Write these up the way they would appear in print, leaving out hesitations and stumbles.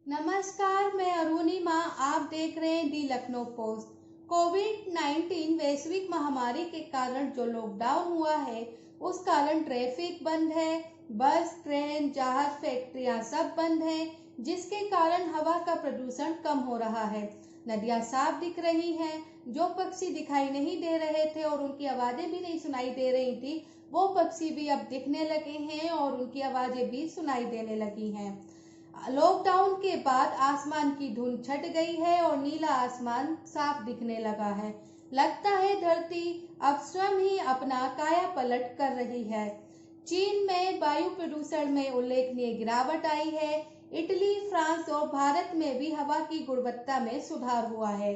नमस्कार, मैं अरुणिमा। आप देख रहे हैं दी लखनऊ पोस्ट। कोविड-19 वैश्विक महामारी के कारण जो लॉकडाउन हुआ है, उस कारण ट्रैफिक बंद है। बस, ट्रेन, जहाज, फैक्ट्रियां सब बंद हैं, जिसके कारण हवा का प्रदूषण कम हो रहा है। नदियां साफ दिख रही हैं। जो पक्षी दिखाई नहीं दे रहे थे और उनकी आवाजें भी नहीं सुनाई दे रही थी, वो पक्षी भी अब दिखने लगे हैं और उनकी आवाजें भी सुनाई देने लगी हैं। लॉकडाउन के बाद आसमान की धुंध छट गई है और नीला आसमान साफ दिखने लगा है। लगता है धरती अब स्वयं ही अपना काया पलट कर रही है। चीन में वायु प्रदूषण में उल्लेखनीय गिरावट आई है। इटली, फ्रांस और भारत में भी हवा की गुणवत्ता में सुधार हुआ है।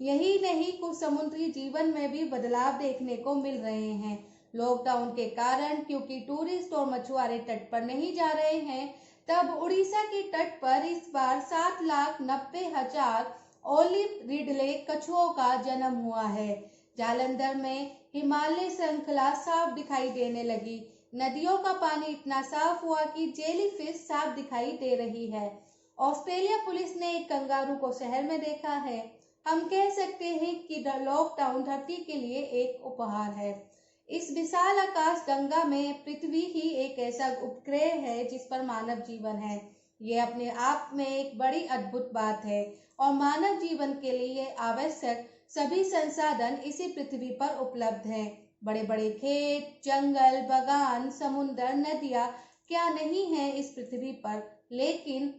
यही नहीं, कुछ समुद्री जीवन में भी बदलाव देखने को मिल रहे हैं। लॉकडाउन के कारण क्योंकि टूरिस्ट और मछुआरे तट पर नहीं जा रहे हैं, तब उड़ीसा के तट पर इस बार 7,90,000 ओलिव रिडले कछुओं का जन्म हुआ है। जालंधर में हिमालय श्रृंखला साफ दिखाई देने लगी। नदियों का पानी इतना साफ हुआ कि जेलीफिश साफ दिखाई दे रही है। ऑस्ट्रेलिया पुलिस ने एक कंगारू को शहर में देखा है। हम कह सकते हैं कि लॉकडाउन धरती के लिए एक उपहार है। इस विशाल आकाश गंगा में पृथ्वी ही एक ऐसा उपग्रह है जिस पर मानव जीवन है। ये अपने आप में एक बड़ी अद्भुत बात है और मानव जीवन के लिए आवश्यक सभी संसाधन इसी पृथ्वी पर उपलब्ध हैं। बड़े बड़े खेत, जंगल, बागान, समुद्र, नदियां क्या नहीं है इस पृथ्वी पर, लेकिन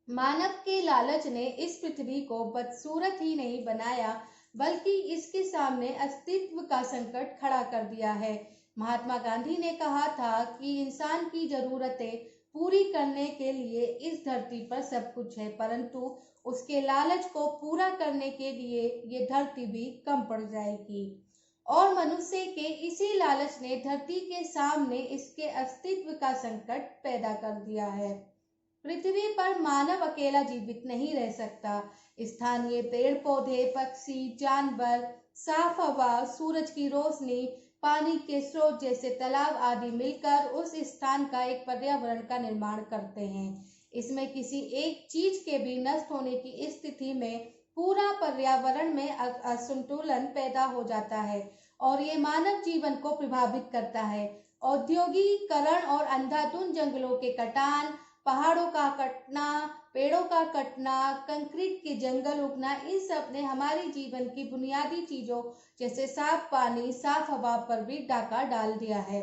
मानव के लालच ने इस पृथ्वी को बदसूरत ही नहीं बनाया, बल्कि इसके सामने अस्तित्व का संकट खड़ा कर दिया है। महात्मा गांधी ने कहा था कि इंसान की जरूरतें पूरी करने के लिए इस धरती पर सब कुछ है, परंतु उसके लालच को पूरा करने के लिए ये धरती भी कम पड़ जाएगी। और मनुष्य के इसी लालच ने धरती के सामने इसके अस्तित्व का संकट पैदा कर दिया है। पृथ्वी पर मानव अकेला जीवित नहीं रह सकता। स्थानीय पेड़ पौधे, पक्षी, जानवर, साफ हवा, सूरज की रोशनी, पानी के स्रोत जैसे तालाब आदि मिलकर उस स्थान का एक पर्यावरण का निर्माण करते हैं। इसमें किसी एक चीज के भी नष्ट होने की स्थिति में पूरा पर्यावरण में असंतुलन पैदा हो जाता है और ये मानव जीवन को प्रभावित करता है। औद्योगिकीकरण और अंधाधुंध जंगलों के कटान, पहाड़ों का कटना, पेड़ों का कटना, कंक्रीट के जंगल उगना, इन सब ने हमारे जीवन की बुनियादी चीजों जैसे साफ पानी, साफ हवा पर भी डाका डाल दिया है।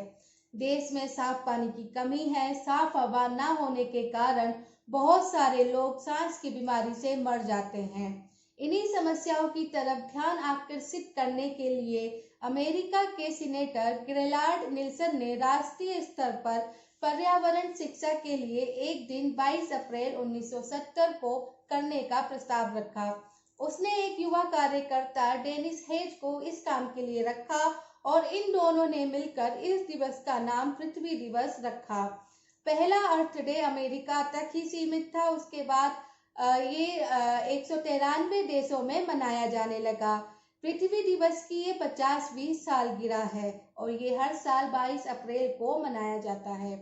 देश में साफ पानी की कमी है। साफ हवा न होने के कारण बहुत सारे लोग सांस की बीमारी से मर जाते हैं। इन्हीं समस्याओं की तरफ ध्यान आकर्षित करने के लिए अमेरिका के सीनेटर गिलेर्ड निल्सन ने राष्ट्रीय स्तर पर पर्यावरण शिक्षा के लिए एक दिन 22 अप्रैल 1970 को करने का प्रस्ताव रखा। उसने एक युवा कार्यकर्ता डेनिस हेज को इस काम के लिए रखा और इन दोनों ने मिलकर इस दिवस का नाम पृथ्वी दिवस रखा। पहला अर्थ डे अमेरिका तक ही सीमित था। उसके बाद ये 193 देशों में मनाया जाने लगा। पृथ्वी दिवस की ये 50वीं सालगिरह है और ये हर साल 22 अप्रैल को मनाया जाता है।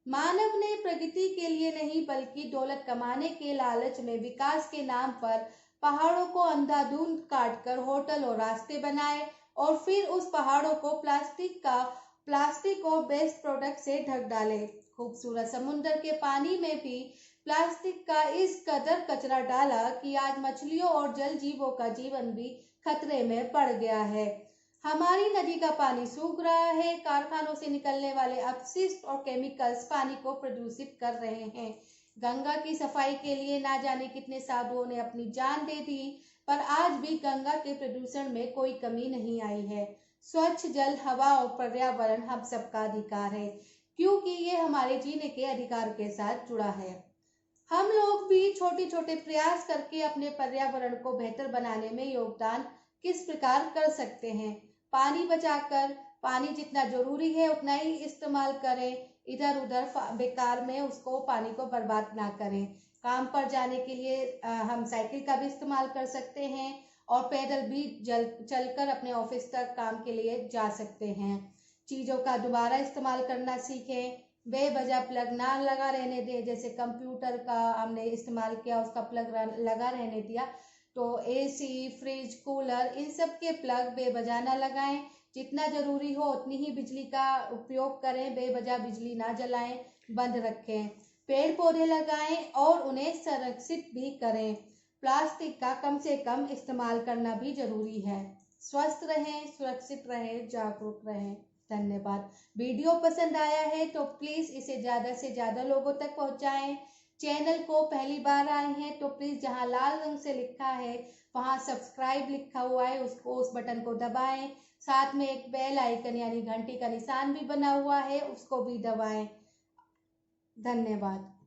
मानव ने प्रगति के लिए नहीं बल्कि दौलत कमाने के लालच में विकास के नाम पर पहाड़ों को अंधाधुंध काटकर होटल और रास्ते बनाए और फिर उस पहाड़ों को प्लास्टिक और वेस्ट प्रोडक्ट से ढक डाले। खूबसूरत समुद्र के पानी में भी प्लास्टिक का इस कदर कचरा डाला कि आज मछलियों और जल जीवों का जीवन भी खतरे में पड़ गया है। हमारी नदी का पानी सूख रहा है। कारखानों से निकलने वाले अपशिष्ट और केमिकल्स पानी को प्रदूषित कर रहे हैं। गंगा की सफाई के लिए ना जाने कितने साधुओं ने अपनी जान दे दी, पर आज भी गंगा के प्रदूषण में कोई कमी नहीं आई है। स्वच्छ जल, हवा और पर्यावरण हम सबका अधिकार है, क्योंकि ये हमारे जीने के अधिकार के साथ जुड़ा है। हम लोग भी छोटे छोटे प्रयास करके अपने पर्यावरण को बेहतर बनाने में योगदान किस प्रकार कर सकते हैं। पानी बचाकर, पानी जितना जरूरी है उतना ही इस्तेमाल करें। इधर उधर बेकार में उसको पानी को बर्बाद ना करें। काम पर जाने के लिए हम साइकिल का भी इस्तेमाल कर सकते हैं और पैदल भी चलकर अपने ऑफिस तक काम के लिए जा सकते हैं। चीजों का दोबारा इस्तेमाल करना सीखें। बेवजह प्लग ना लगा रहने दें। जैसे कंप्यूटर का हमने इस्तेमाल किया, उसका प्लग लगा रहने दिया, तो एसी, फ्रिज, कूलर, इन सब के प्लग बेवजह ना लगाएं। जितना जरूरी हो उतनी ही बिजली का उपयोग करें, बेवजह बिजली ना जलाएं, बंद रखें। पेड़ पौधे लगाएं और उन्हें संरक्षित भी करें। प्लास्टिक का कम से कम इस्तेमाल करना भी जरूरी है। स्वस्थ रहें, सुरक्षित रहें, जागरूक रहें। धन्यवाद। वीडियो पसंद आया है तो प्लीज इसे ज्यादा से ज्यादा लोगों तक पहुंचाएं। चैनल को पहली बार आए हैं तो प्लीज जहां लाल रंग से लिखा है वहां सब्सक्राइब लिखा हुआ है, उस बटन को दबाएं। साथ में एक बेल आइकन यानी घंटी का निशान भी बना हुआ है, उसको भी दबाएं। धन्यवाद।